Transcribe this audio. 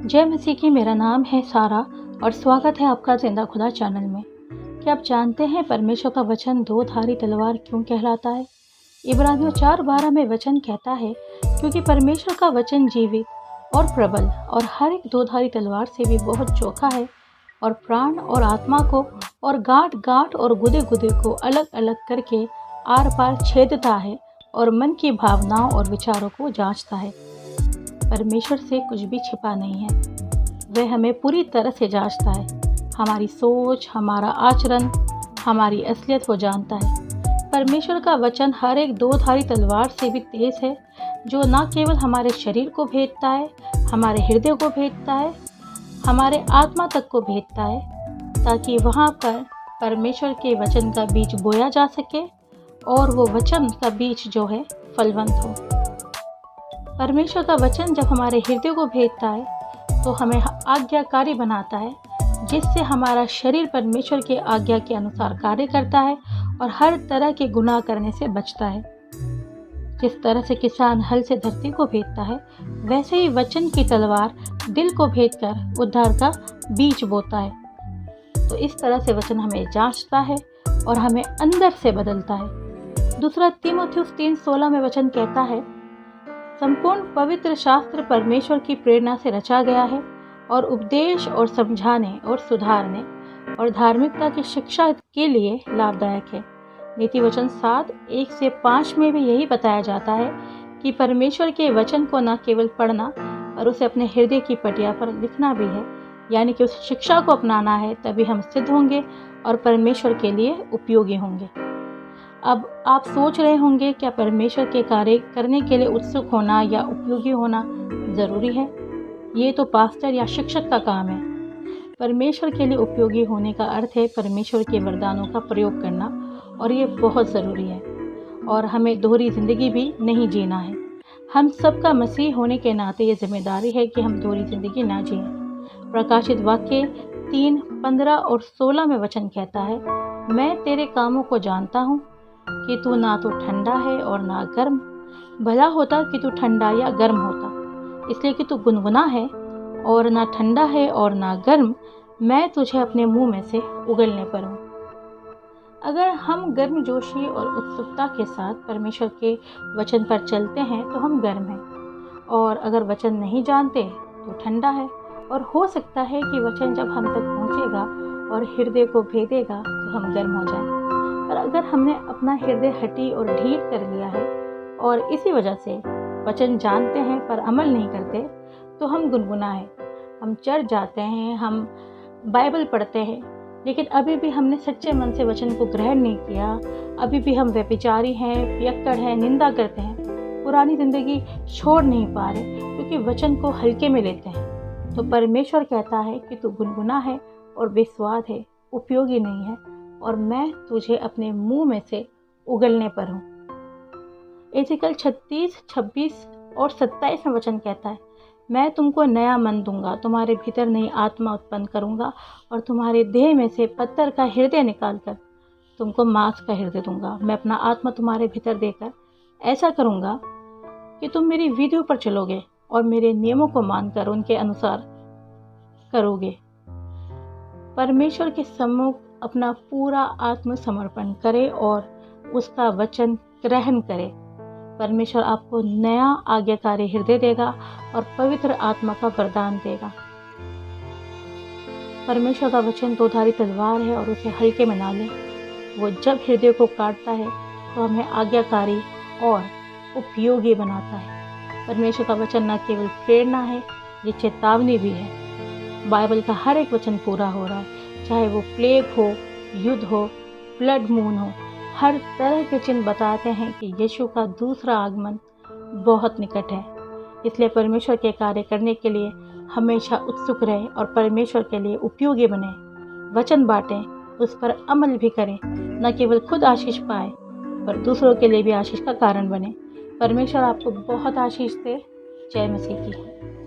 जय मसीह की। मेरा नाम है सारा और स्वागत है आपका जिंदा खुदा चैनल में। क्या आप जानते हैं परमेश्वर का वचन दो धारी तलवार क्यों कहलाता है? इब्रानियों 4:12 में वचन कहता है, क्योंकि परमेश्वर का वचन जीवित और प्रबल और हर एक दो धारी तलवार से भी बहुत चोखा है और प्राण और आत्मा को और गांठ गांठ और गुदे गुदे को अलग अलग करके आर पार छेदता है और मन की भावनाओं और विचारों को जांचता है। परमेश्वर से कुछ भी छिपा नहीं है। वह हमें पूरी तरह से जांचता है। हमारी सोच, हमारा आचरण, हमारी असलियत वो जानता है। परमेश्वर का वचन हर एक दो धारी तलवार से भी तेज है, जो न केवल हमारे शरीर को भेदता है, हमारे हृदय को भेदता है, हमारे आत्मा तक को भेदता है, ताकि वहाँ पर परमेश्वर के वचन का बीज बोया जा सके और वो वचन का बीज जो है फलवंत हो। परमेश्वर का वचन जब हमारे हृदय को भेदता है तो हमें आज्ञाकारी बनाता है, जिससे हमारा शरीर परमेश्वर के आज्ञा के अनुसार कार्य करता है और हर तरह के गुनाह करने से बचता है। जिस तरह से किसान हल से धरती को भेदता है, वैसे ही वचन की तलवार दिल को भेदकर उद्धार का बीज बोता है। तो इस तरह से वचन हमें जांचता है और हमें अंदर से बदलता है। दूसरा तीमुथियुस 3:16 में वचन कहता है, संपूर्ण पवित्र शास्त्र परमेश्वर की प्रेरणा से रचा गया है और उपदेश और समझाने और सुधारने और धार्मिकता की शिक्षा के लिए लाभदायक है। नीति वचन 7:1-5 में भी यही बताया जाता है कि परमेश्वर के वचन को न केवल पढ़ना और उसे अपने हृदय की पटिया पर लिखना भी है, यानी कि उस शिक्षा को अपनाना है, तभी हम सिद्ध होंगे और परमेश्वर के लिए उपयोगी होंगे। अब आप सोच रहे होंगे, क्या परमेश्वर के कार्य करने के लिए उत्सुक होना या उपयोगी होना ज़रूरी है? ये तो पास्टर या शिक्षक का काम है। परमेश्वर के लिए उपयोगी होने का अर्थ है परमेश्वर के वरदानों का प्रयोग करना, और ये बहुत ज़रूरी है। और हमें दोहरी ज़िंदगी भी नहीं जीना है। हम सबका मसीह होने के नाते ये जिम्मेदारी है कि हम दोहरी ज़िंदगी ना जिएं। प्रकाशित वाक्य 3:15 और 16 में वचन कहता है, मैं तेरे कामों को जानता हूँ कि तू ना तो ठंडा है और ना गर्म। भला होता कि तू ठंडा या गर्म होता, इसलिए कि तू गुनगुना है और ना ठंडा है और ना गर्म, मैं तुझे अपने मुंह में से उगलने पर हूँ। अगर हम गर्मजोशी और उत्सुकता के साथ परमेश्वर के वचन पर चलते हैं तो हम गर्म हैं, और अगर वचन नहीं जानते तो ठंडा है। और हो सकता है कि वचन जब हम तक पहुँचेगा और हृदय को भेदेगा तो हम गर्म हो जाएं। पर अगर हमने अपना हृदय हठी और ढीठ कर लिया है और इसी वजह से वचन जानते हैं पर अमल नहीं करते, तो हम गुनगुना है। हम चढ़ जाते हैं, हम बाइबल पढ़ते हैं, लेकिन अभी भी हमने सच्चे मन से वचन को ग्रहण नहीं किया। अभी भी हम व्यभिचारी हैं, पियक्कड़ हैं, निंदा करते हैं, पुरानी ज़िंदगी छोड़ नहीं पा रहे क्योंकि वचन को हल्के में लेते हैं। तो परमेश्वर कहता है कि तू गुनगुना है और बेस्वाद है, उपयोगी नहीं है, और मैं तुझे अपने मुंह में से उगलने पर हूँ। एजिकल 36, 26 और 27 में वचन कहता है, मैं तुमको नया मन दूंगा, तुम्हारे भीतर नई आत्मा उत्पन्न करूंगा और तुम्हारे देह में से पत्थर का हृदय निकालकर तुमको मांस का हृदय दूंगा। मैं अपना आत्मा तुम्हारे भीतर देकर ऐसा करूंगा कि तुम मेरी विधियों पर चलोगे और मेरे नियमों को मानकर उनके अनुसार करोगे। परमेश्वर के सम्मुख अपना पूरा आत्मसमर्पण करे और उसका वचन ग्रहण करे। परमेश्वर आपको नया आज्ञाकारी हृदय देगा और पवित्र आत्मा का वरदान देगा। परमेश्वर का वचन दो धारी तलवार है और उसे हल्के में ना लें। वो जब हृदय को काटता है तो हमें आज्ञाकारी और उपयोगी बनाता है। परमेश्वर का वचन न केवल प्रेरणा है, ये चेतावनी भी है। बाइबल का हर एक वचन पूरा हो रहा है, चाहे वो प्लेग हो, युद्ध हो, ब्लड मून हो। हर तरह के चिन्ह बताते हैं कि यीशु का दूसरा आगमन बहुत निकट है। इसलिए परमेश्वर के कार्य करने के लिए हमेशा उत्सुक रहें और परमेश्वर के लिए उपयोगी बने। वचन बांटें, उस पर अमल भी करें, न केवल खुद आशीष पाए पर दूसरों के लिए भी आशीष का कारण बने। परमेश्वर आपको बहुत आशीष दे। जय मसीह की।